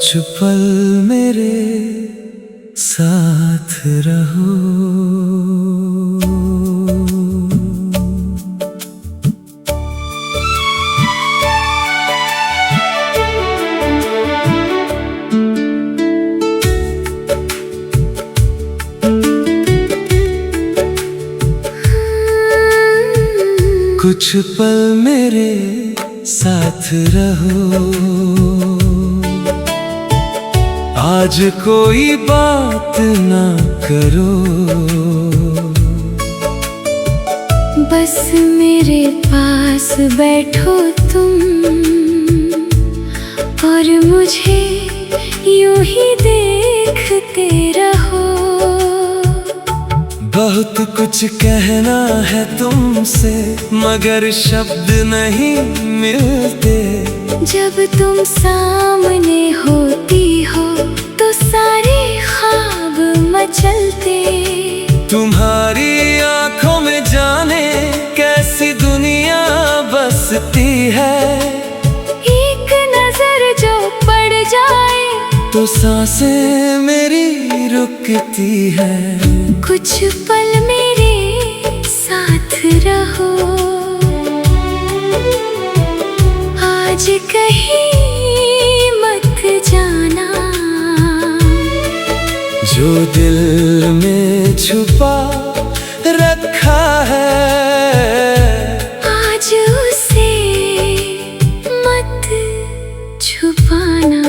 कुछ पल मेरे साथ रहो। कुछ पल मेरे साथ रहो, आज कोई बात ना करो। बस मेरे पास बैठो तुम और मुझे यूं ही देखते रहो। बहुत कुछ कहना है तुमसे मगर शब्द नहीं मिलते। जब तुम सामने होती हो तो सारे ख्वाब मचलते। तुम्हारी आंखों में जाने कैसी दुनिया बसती है। एक नजर जो पड़ जाए तो सांसें मेरी रुकती है। कुछ पल मेरे साथ रहो, आज कहीं मत जाना। जो दिल में छुपा रखा है आज उसे मत छुपाना।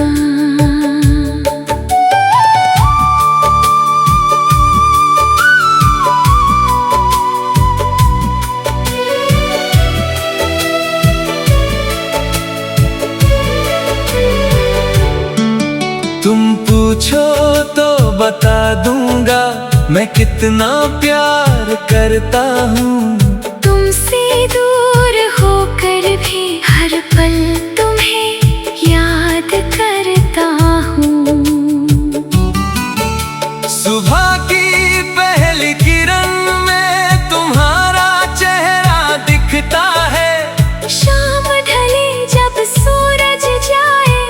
तुम पूछो तो बता दूंगा मैं कितना प्यार करता हूँ। तुमसे दूर होकर भी हर पल तुम्हें याद करता हूँ। सुबह की पहली किरण में तुम्हारा चेहरा दिखता है। शाम ढले जब सूरज जाए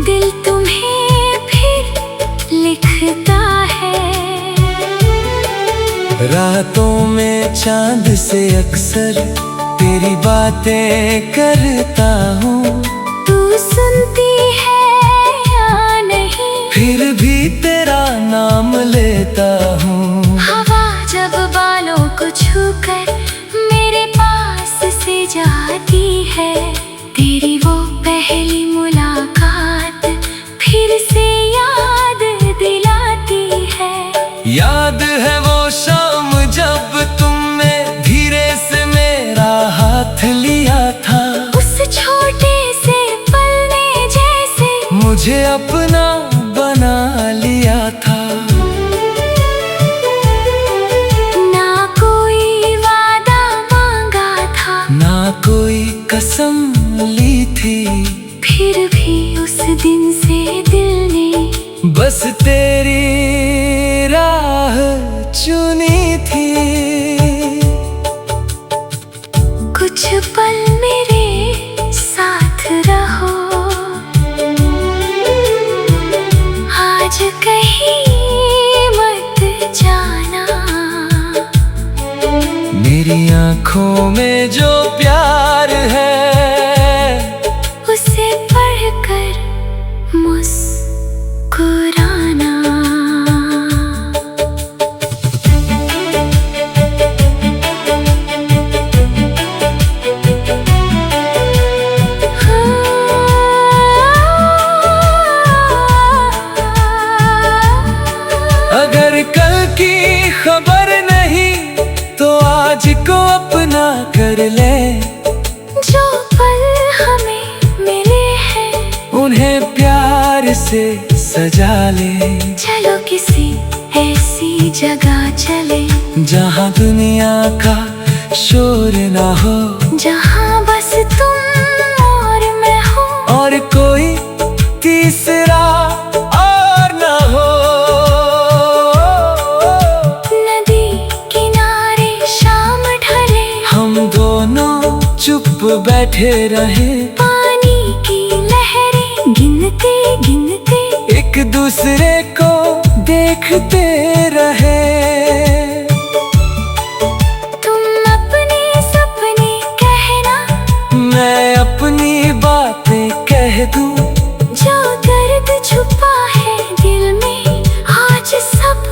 दिल तुम्हें लिखता है। रातों में चांद से अक्सर तेरी बातें करता हूँ। तू सुनती है या नहीं फिर भी तेरा नाम लेता हूँ। हवा जब बालों को छूकर मेरे पास से जाती है। तेरी वो पहली मुलाकात फिर से याद है वो शाम जब तुमने धीरे से मेरा हाथ लिया था। उस छोटे से पल ने जैसे मुझे अपना बना लिया था। ना कोई वादा मांगा था, ना कोई कसम ली थी। फिर भी उस दिन से दिल ने बस तेरी राह चुनी थी। कुछ पल मेरे साथ रहो, आज कहीं मत जाना। मेरी आंखों में जो प्यार है उसे पढ़कर मुस्कुराना। अगर कल की खबर नहीं तो आज को अपना कर ले। जो पल हमें मिले हैं उन्हें प्यार से सजा ले। चलो किसी ऐसी जगह चले जहाँ दुनिया का शोर ना हो। जहाँ बस तुम और मैं हो और कोई तीसरा और ना हो। नदी किनारे शाम ढले हम दोनों चुप बैठे रहे। पानी की लहरें गिनते गिनते दूसरे को देखते रहे। तुम अपने सपने कहना, मैं अपनी बातें कह दूं। जो दर्द छुपा है दिल में आज सब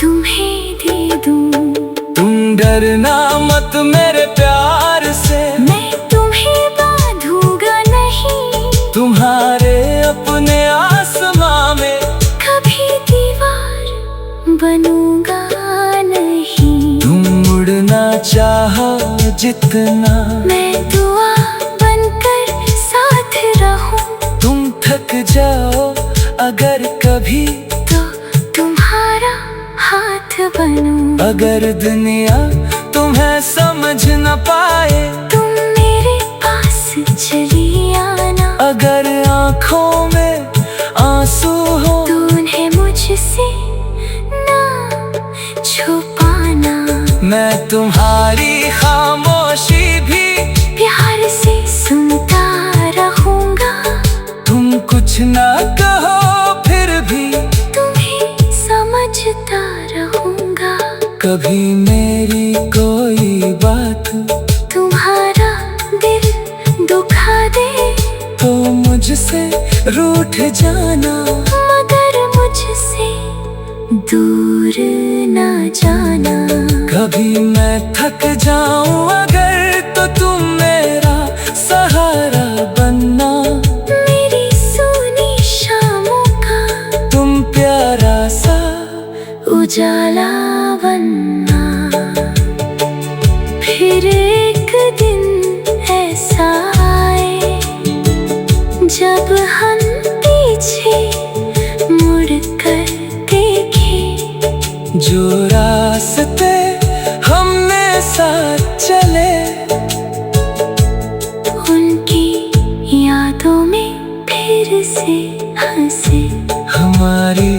तुम्हें दे दूं। तुम डरना मत मेरे प्यार से, मैं तुम्हें बांधूंगा नहीं। तुम्हारे अपने आसमां में कभी दीवार बनूंगा नहीं। तुम उड़ना चाहो जितना, मैं दुआ बनकर साथ रहूं। तुम थक जाओ अगर कभी, तो तुम्हारा हाथ बनूं। अगर दुनिया तुम्हें समझ न पाए, तुम मेरे पास चली आना। अगर आँखों में आंसू हो, तो उन्हें मुझसे ना छुपाना। मैं तुम्हारी खामोशी भी प्यार से सुनता रहूंगा। तुम कुछ ना कहो फिर भी तुम्हें समझता रहूंगा। कभी मेरी कोई बात तुम्हारा दिल दुखा दे, तो मुझसे रूठ जाना, मगर मुझसे दूर ना जाना। कभी मैं थक जाऊं अगर, तो तुम मेरा सहारा बनना। मेरी सोनी शामों का तुम प्यारा सा उजाला बनना। फिर एक दिन ऐसा आए जब हम पीछे मुड़ कर देखें। जो रास्ते हमने साथ चले, उनकी यादों में फिर से हंसे। हमारी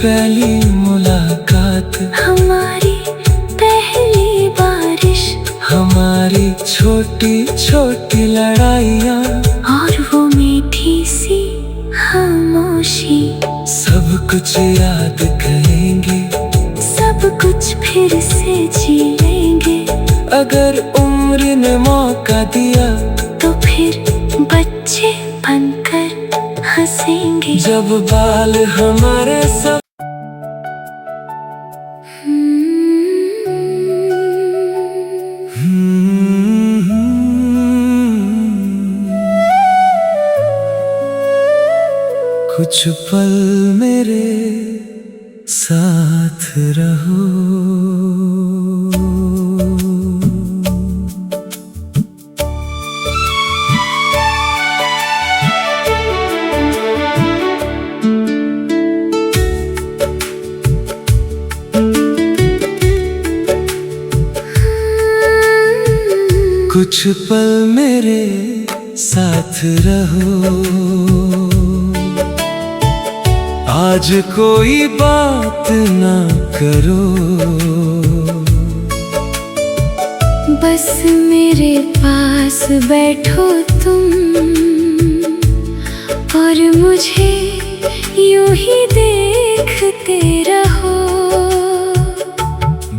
पहली मुलाकात, हमारी पहली बारिश, हमारी छोटी छोटी लड़ाइयाँ, और वो मीठी सी खामोशी। सब कुछ याद करेंगे, सब कुछ फिर से जी लेंगे। अगर उम्र ने मौका दिया, तो फिर बच्चे बनकर हंसेंगे। जब बाल हमारे सब कुछ पल मेरे साथ रहो। कुछ पल मेरे साथ रहो, आज कोई बात ना करो। बस मेरे पास बैठो तुम, और मुझे यूं ही देखते रहो।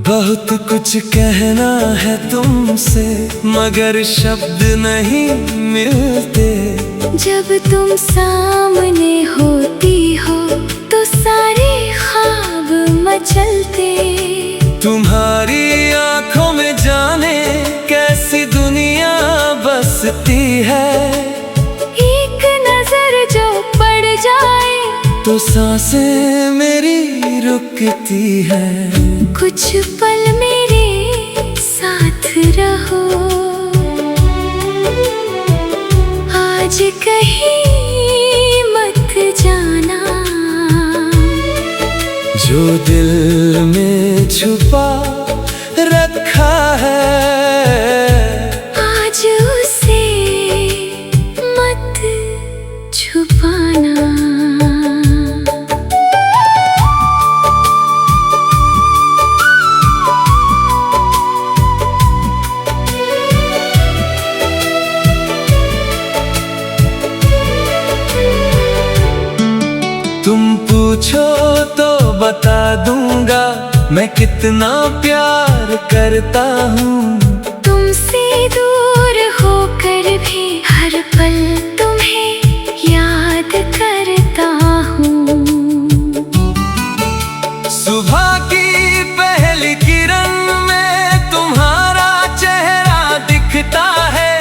बहुत कुछ कहना है तुमसे, मगर शब्द नहीं मिलते। जब तुम सामने होती हो, तो सारे ख्वाब मचलते। तुम्हारी आंखों में जाने कैसी दुनिया बसती है। एक नजर जो पड़ जाए, तो सांसें मेरी रुकती है। कुछ पल मेरे साथ रहो, आज कहीं मत जाना। जो दिल में छुपा रखा है, आज उसे मत छुपाना। मैं कितना प्यार करता हूँ। तुमसे दूर होकर भी हर पल तुम्हें याद करता हूँ। सुबह की पहली किरण में तुम्हारा चेहरा दिखता है।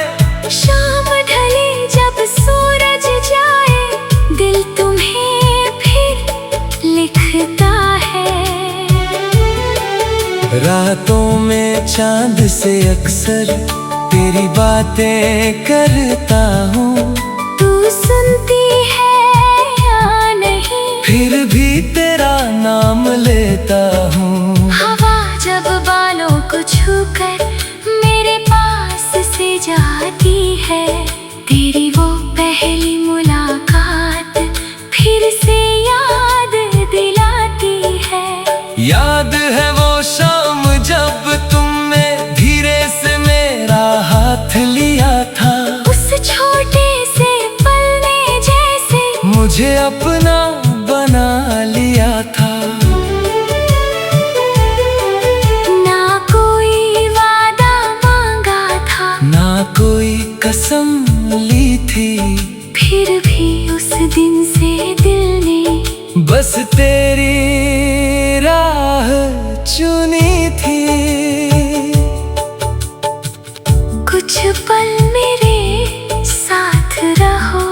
शाम ढले जब सूरज जाए, दिल तुम्हें फिर लिखता है। रातों में चांद से अक्सर तेरी बातें करता हूँ। तू सुनती है या नहीं, फिर भी तेरा नाम लेता हूँ। हवा जब बालों को छूकर मेरे पास से जाती है, तेरी वो पहली मुलाकात फिर से याद दिलाती है। याद है वो शाम जब तुमने धीरे से मेरा हाथ लिया था। उस छोटे से पल ने जैसे मुझे अपना बना लिया था। ना कोई वादा मांगा था, ना कोई कसम ली थी, फिर भी उस दिन से दिल ने बस तेरी राह चुनी थी। कुछ पल मेरे साथ रहो,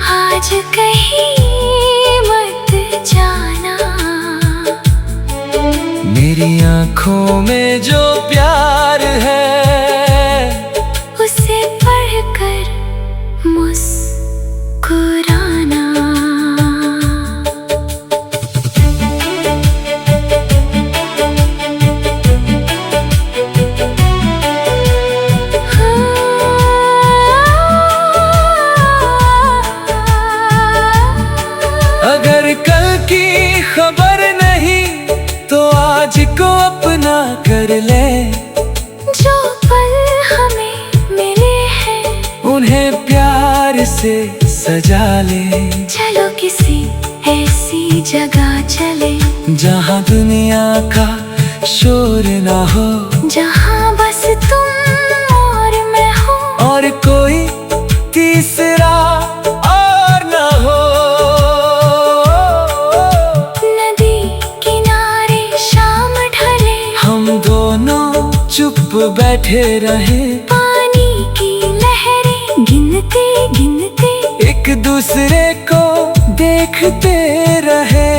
आज कहीं मत जाना। मेरी आँखों में जो प्यार है, उसे पढ़कर मुस्कुराना। अगर कल की खबर नहीं तो आज को अपना कर ले। जो पल हमें मिले हैं, उन्हें प्यार से सजा ले। चलो किसी ऐसी जगह चले, जहाँ दुनिया का शोर ना हो, जहाँ बस तुम और मैं हो, और कोई तीसरा और ना हो। नदी किनारे शाम ढले, हम दोनों चुप बैठे रहे, पानी की लहरें गिनते गिनते एक दूसरे को देखते रहे।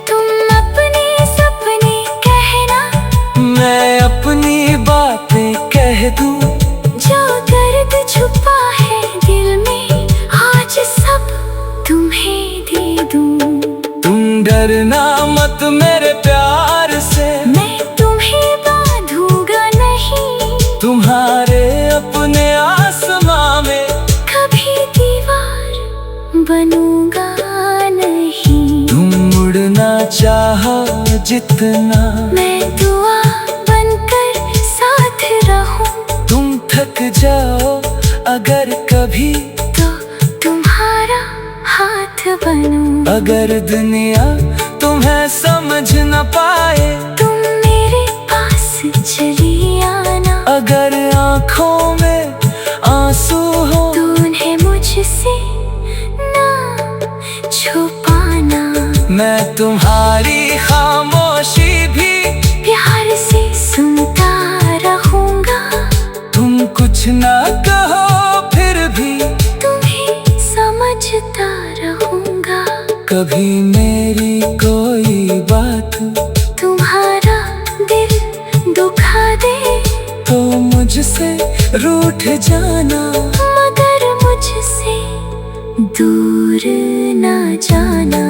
तुम अपने सपने कहना, मैं अपनी बातें कह दूं। जो दर्द छुपा है दिल में, आज सब तुम्हें दे दूं। तुम डरना मत मेरे प्यार से, मैं तुम्हें बांधूंगा नहीं, तुम्हारे अपने आसमां में कभी दीवार बनूंगा नहीं। तुम उड़ना चाहो जितना, मैं दुआ बनकर साथ रहूं। तुम थक जाओ अगर कभी, तो तुम्हारा हाथ बनूं। अगर दुनिया तुम्हें समझ न पाए, तुम मेरे पास चली आना। अगर आँखों में आंसू हो, तो उन्हें मुझसे ना छुपाना। मैं तुम्हारी खामोशी भी प्यार से सुनता रहूंगा। तुम कुछ ना कहो फिर भी तुम्हें समझता रहूंगा। कभी मेरी कोई बात तुम्हारा दिल दुखा दे, तो मुझसे रूठ जाना, मगर मुझसे दूर ना जाना।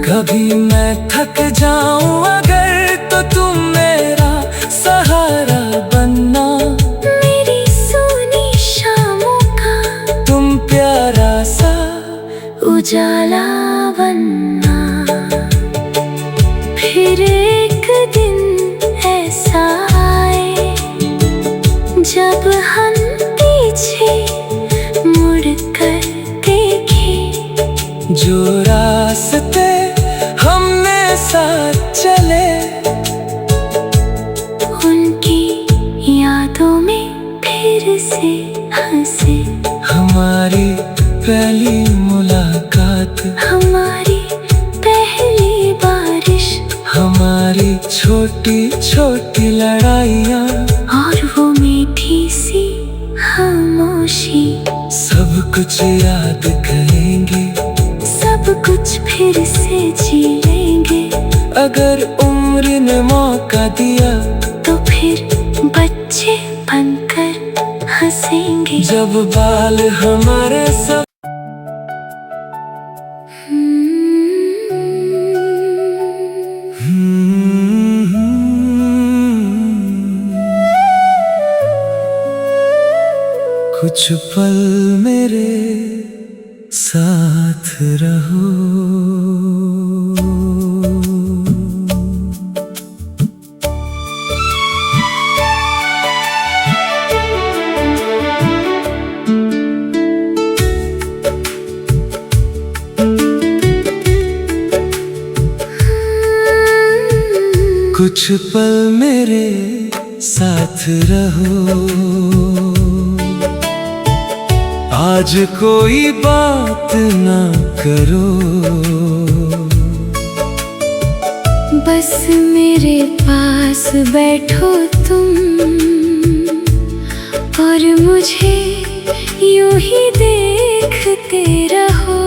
कभी मैं थक जाऊं अगर, तो तुम मेरा सहारा बनना। मेरी सोनी शामों का तुम प्यारा सा उजाला बनना। फिर एक दिन ऐसा आए, जब हम पीछे मुड़ कर देखें, जो रास्ते हमने साथ चले, उनकी यादों में फिर से हंसे। हमारी पहली मुलाकात, हमारी पहली बारिश, हमारी छोटी छोटी लड़ाइयाँ, और वो मीठी सी खामोशी। सब कुछ याद करेंगे, सब कुछ फिर से जी लेंगे। अगर उम्र ने मौका दिया तो फिर बच्चे बनकर हंसेंगे। जब बाल हमारे सब कुछ पल मेरे साथ रहो। कुछ पल मेरे साथ रहो, आज कोई बात ना करो। बस मेरे पास बैठो तुम, और मुझे यूं ही देखते रहो।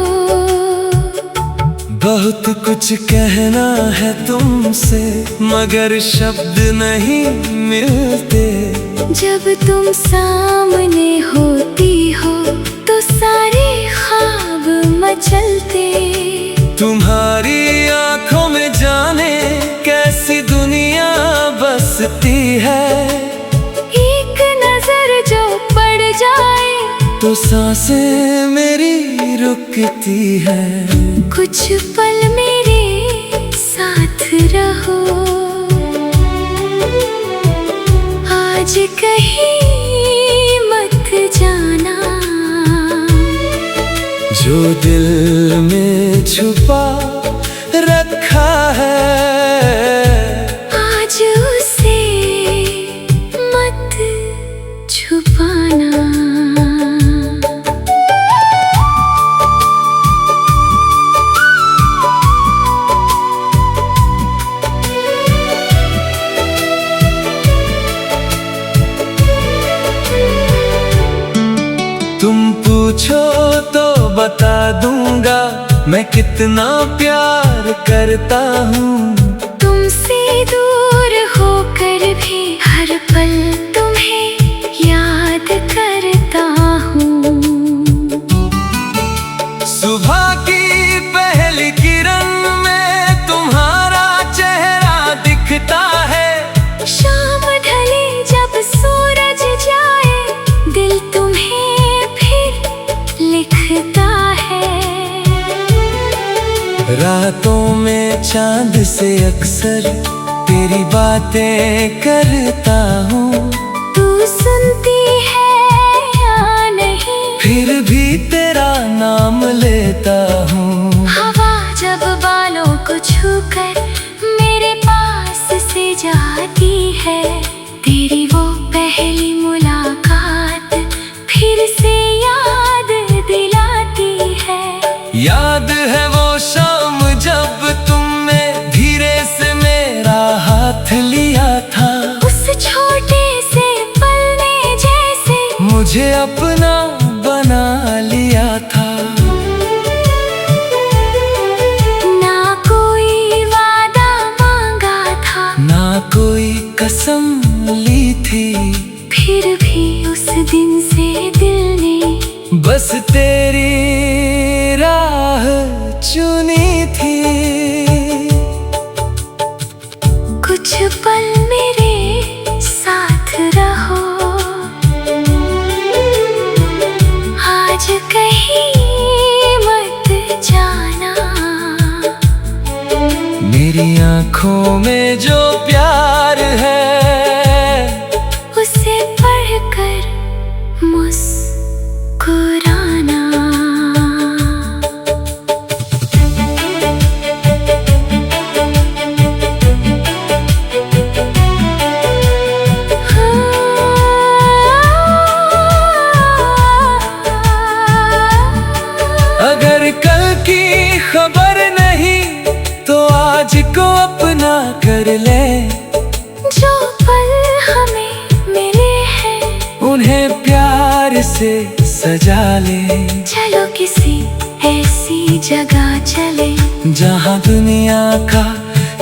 बहुत कुछ कहना है तुमसे, मगर शब्द नहीं मिलते। जब तुम सामने होती हो तो सारे ख्वाब मचलते। तुम्हारी आंखों में जाने कैसी दुनिया बसती है। एक नजर जो पड़ जाए तो सांसें मेरी रुकती है। कुछ पल मेरे साथ रहो, आज कहीं मत जाना। जो दिल में छुपा रखा है, आज उसे मत छुपाना। तुम पूछो तो बता दूंगा मैं कितना प्यार करता हूँ। तुमसे दूर होकर भी हर पल तुम्हें याद करता हूँ। सुबह की पहली किरण में तुम्हारा चेहरा दिखता है। शाम ढले जब सूरज जाए, दिल तुम्हें लिखता है। रातों में चांद से अक्सर तेरी बातें करता हूँ। तू सुनती है या नहीं, फिर भी तेरा नाम लेता हूँ। हवा जब बालों को छूकर मेरे पास से जाती है, तेरी वो पहली मुलाकात फिर से याद दिलाती है। याद है वो शाम जब तुमने धीरे से मेरा हाथ लिया था। उस छोटे से पल ने जैसे मुझे अपना बना लिया था। ना कोई वादा मांगा था, ना कोई कसम ली थी। फिर भी उस दिन से दिल ने बस तेरी राह चुनी थी। कुछ पल मेरे साथ रहो, आज कहीं मत जाना। मेरी आंखों में जो प्यार है, उसे पढ़कर मुस्कुराना। अगर कल की खबर नहीं तो आज को अपना कर ले। जो पल हमें मिले हैं उन्हें प्यार से सजा ले। चलो किसी ऐसी जगह चले जहाँ दुनिया का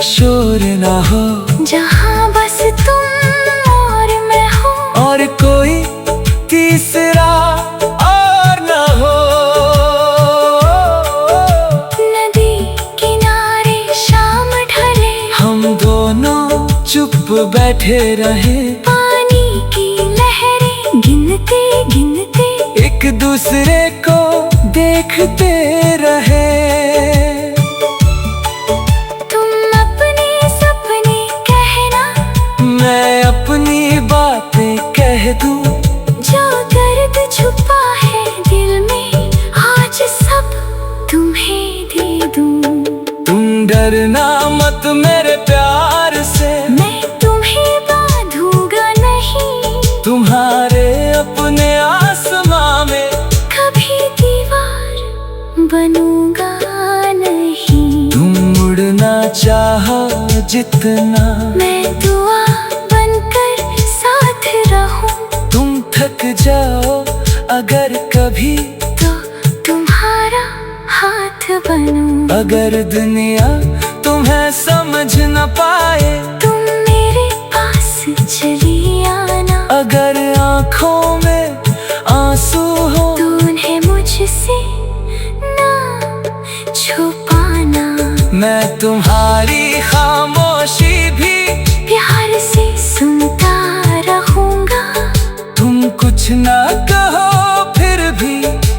शोर ना हो, जहाँ बस तुम और मैं हो, और कोई तीसरा और ना हो। नदी किनारे शाम ढले, हम दोनों चुप बैठे रहे, पानी की लहरें गिनते गिनते एक दूसरे को देखते रहे। तुम अपने सपने कहना, मैं अपनी बातें कह दूं। जो दर्द छुपा है दिल में आज सब तुम्हें दे दूं। तुम डरना मत मेरे प्यार से, मैं तुम्हें बांधूंगा नहीं, तुम्हारे अपने आसमां में कभी दीवार बनूंगा नहीं। तुम उड़ना चाहो जितना, मैं दुआ बनकर साथ रहूं, तुम थक जाओ अगर कभी तो तुम्हारा हाथ बनूं। अगर दुनिया तुम्हें समझ न पाए, तुम मेरे पास चली आना। अगर आँखों में आंसू हो तो उन्हें मुझसे ना छुपाना। मैं तुम्हारी खामोशी भी प्यार से सुनता रहूंगा, तुम कुछ ना कहो फिर भी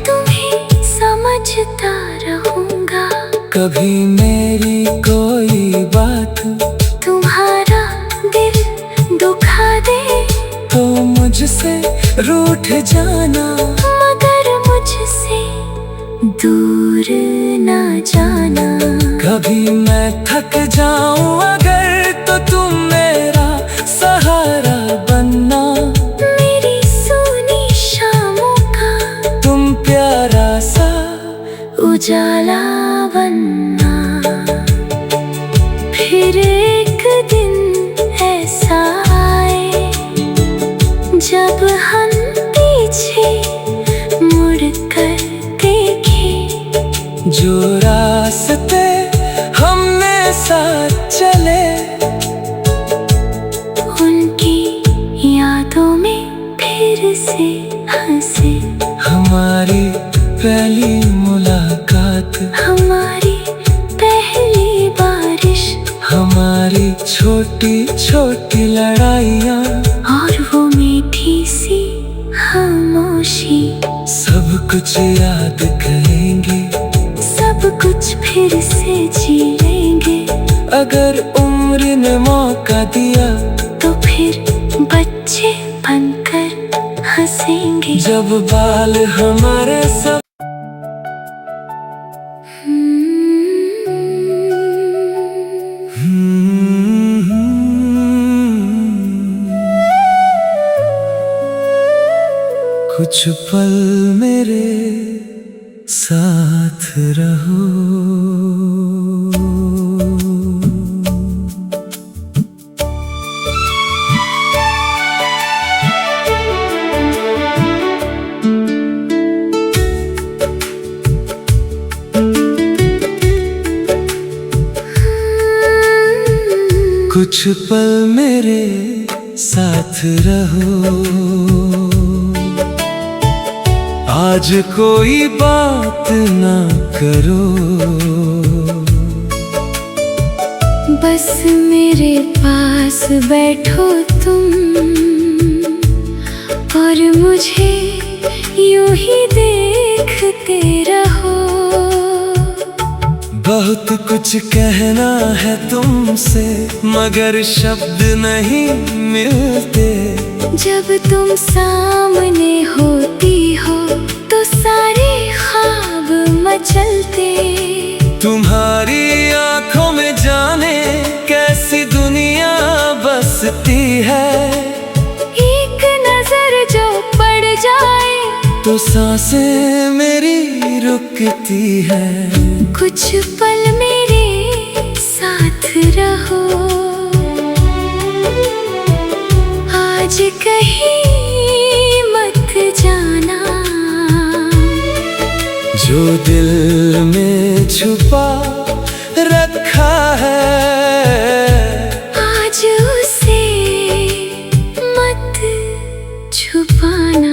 तुम्हें समझता रहूंगा। कभी मेरी कोई बात तुम्हारा दिल दुखा दे तो मुझसे रूठ जाना, मगर मुझसे दूर ना जाना। कभी मैं थक जाऊं अगर तो तुम मेरा सहारा बनना। मेरी सोनी शामों का तुम प्यारा सा उजाला बनना। फिर एक दिन ऐसा आए जब हम पीछे मुड़कर देखें, जो रास्ते हमने साथ चले उनकी यादों में फिर से हंसे। हमारी पहली मुलाकात, हमारी पहली बारिश, हमारी छोटी छोटी लड़ाइयाँ, और वो मीठी सी खामोशी। सब कुछ याद करेंगे, सब कुछ फिर से जी लेंगे। अगर उम्र ने मौका दिया तो फिर बच्चे बनकर हंसेंगे। जब बाल हमारे सब कुछ पल मेरे साथ रहो। कुछ पल मेरे साथ रहो, आज कोई बात ना करो। बस मेरे पास बैठो तुम, और मुझे यूं ही देखते रहो। बहुत कुछ कहना है तुमसे मगर शब्द नहीं मिलते। जब तुम सामने होती हो तो सारे ख्वाब मचलते। तुम्हारी आंखों में जाने कैसी दुनिया बसती है। एक नजर जो पड़ जाए तो सांसें मेरी रुकती है। कुछ पल मेरे साथ रहो, आज कहीं मत जाना। जो दिल में छुपा रखा है, आज उसे मत छुपाना।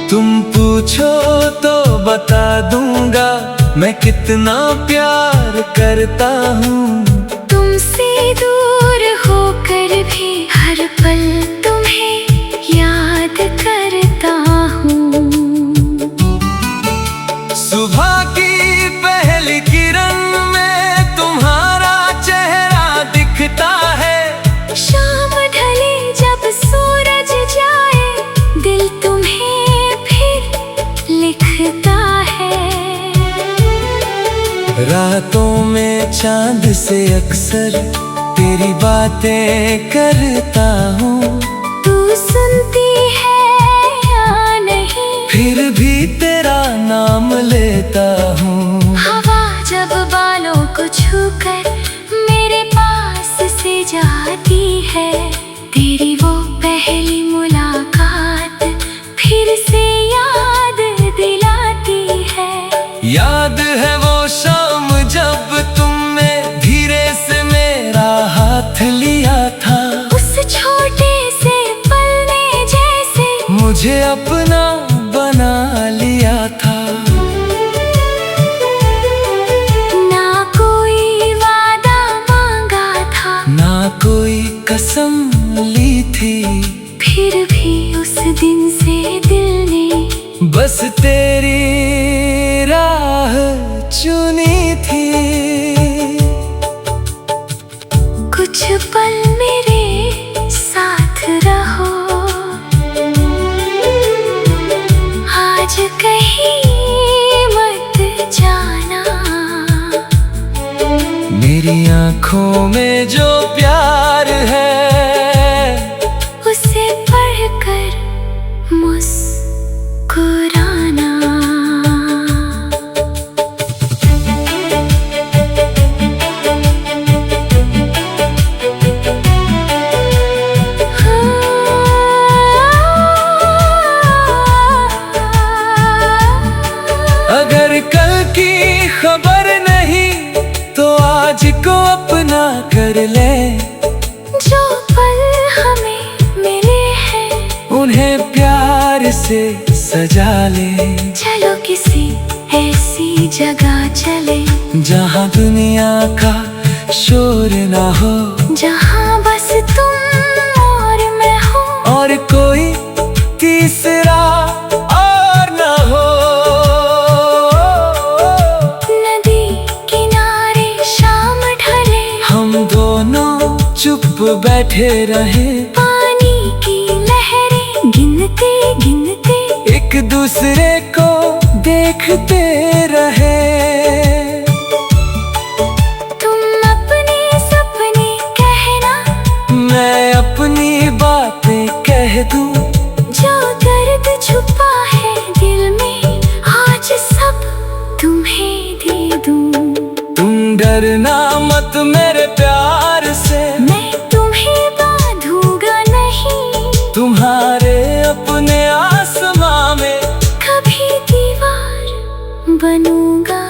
तुम पूछो तो बता दूंगा मैं कितना प्यार करता हूँ। तुमसे दूर होकर भी हर पल तुम्हें याद करता हूँ। सुबह की पहली किरण में तुम्हारा चेहरा दिखता है। शाम ढले जब सूरज जाए, दिल तुम्हें फिर लिखता है। रातों में चांद से अक्सर तेरी बातें करता हूँ। तू सुनती है या नहीं, फिर भी तेरा नाम लेता हूँ। हवा जब बालों को छूकर मेरे पास से जाती है, तेरी वो पहली मुलाकात फिर से याद दिलाती है। याद है वो शाम जब तुमने धीरे से मेरा हाथ लिया था। उस छोटे से पल ने जैसे मुझे अपना बना लिया था। ना कोई वादा मांगा था, ना कोई कसम ली थी, फिर भी उस दिन से दिल ने बस तेरी राह चुनी थी। कुछ पल मेरे साथ रहो, आज कहीं मत जाना। मेरी आँखों में जो प्यार है, उसे पढ़कर मुस्कुराना। अगर कल की खबर नहीं तो आज को अपना कर ले। जो पल हमें मिले हैं, उन्हें प्यार से सजा ले। चलो किसी ऐसी जगह चले, जहाँ दुनिया का शोर ना हो, जहाँ बस तुम और मैं हो, और कोई तीसरा और ना हो। नदी किनारे शाम ढले, हम दोनों चुप बैठे रहे, पानी की लहरें गिनते गिनते एक दूसरे को देखते रहे। तुम अपने सपने कहना, मैं अपनी बातें कह दूं। जो दर्द छुपा है दिल में, आज सब तुम्हें दे दूं। तुम डरना मत मेरे प्यार से, मैं तुम्हें बांधूंगा नहीं, तुम्हारे अपने आसमां में कभी दीवार बनूंगा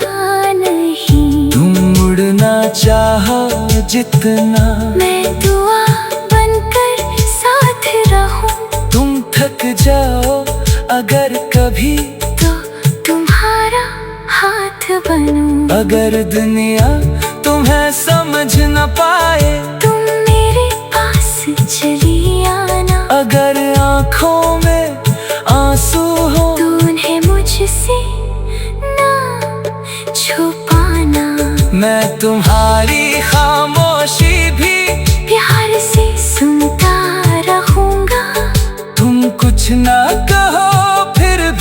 नहीं। तुम उड़ना चाहो जितना, मैं दुआ बनकर साथ रहूं। तुम थक जाओ अगर कभी, तो तुम्हारा हाथ बनूं। अगर दुनिया तुम्हें समझ न पाए, तुम मेरे पास चली आना। अगर आँखों में आंसू हो, तो उन्हें मुझसे ना छुपाना। मैं तुम्हारी खामोशी भी प्यार से सुनता रहूंगा। तुम कुछ ना कहो फिर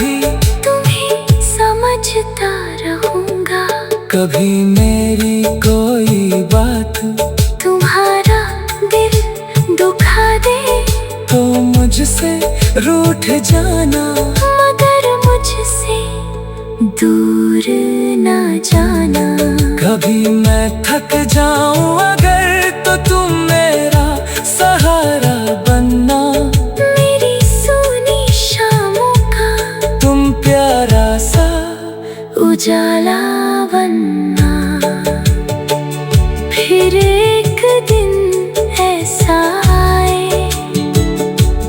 कभी मेरी कोई बात तुम्हारा दिल दुखा दे तो मुझसे रूठ जाना, मगर मुझसे दूर ना जाना। कभी मैं थक जाऊं अगर तो तुम मेरा सहारा बनना, मेरी सोनी शामों का तुम प्यारा सा उजाला बनना। फिर एक दिन ऐसा आए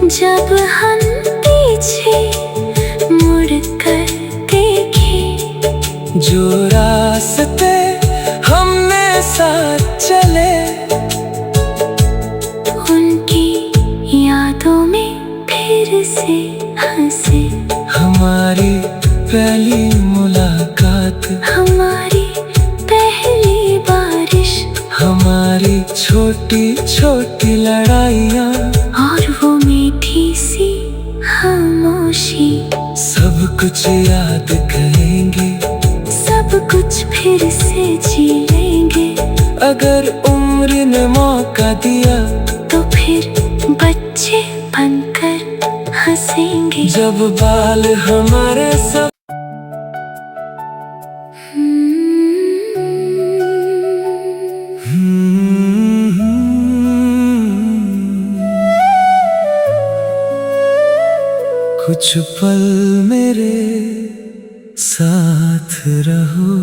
जब हम पीछे मुड़ कर देखें, जो रास्ते हमने साथ चले उनकी यादों में फिर से हंसे। हमारी पहली मुलाकात, हमारी पहली बारिश, हमारी छोटी छोटी लड़ाइयाँ, और वो मीठी सी खामोशी। सब कुछ याद करेंगे, सब कुछ फिर से जी लेंगे। अगर उम्र ने मौका दिया तो फिर बच्चे बनकर हंसेंगे। जब बाल हमारे सब कुछ पल मेरे साथ रहो।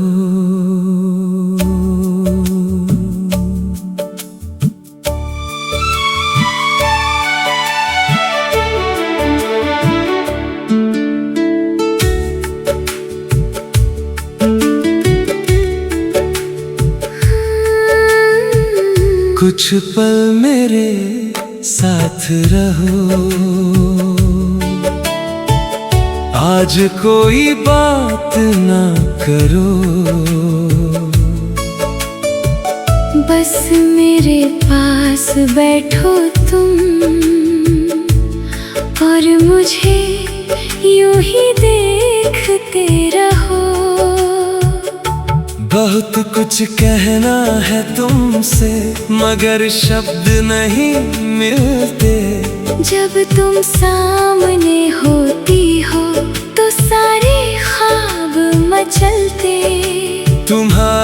कुछ पल मेरे साथ रहो, आज कोई बात ना करो, बस मेरे पास बैठो तुम और मुझे यूं ही देखते रहो। बहुत कुछ कहना है तुमसे मगर शब्द नहीं मिलते। जब तुम सामने होती हो तो सारे ख्वाब मचलते। तुम्हारा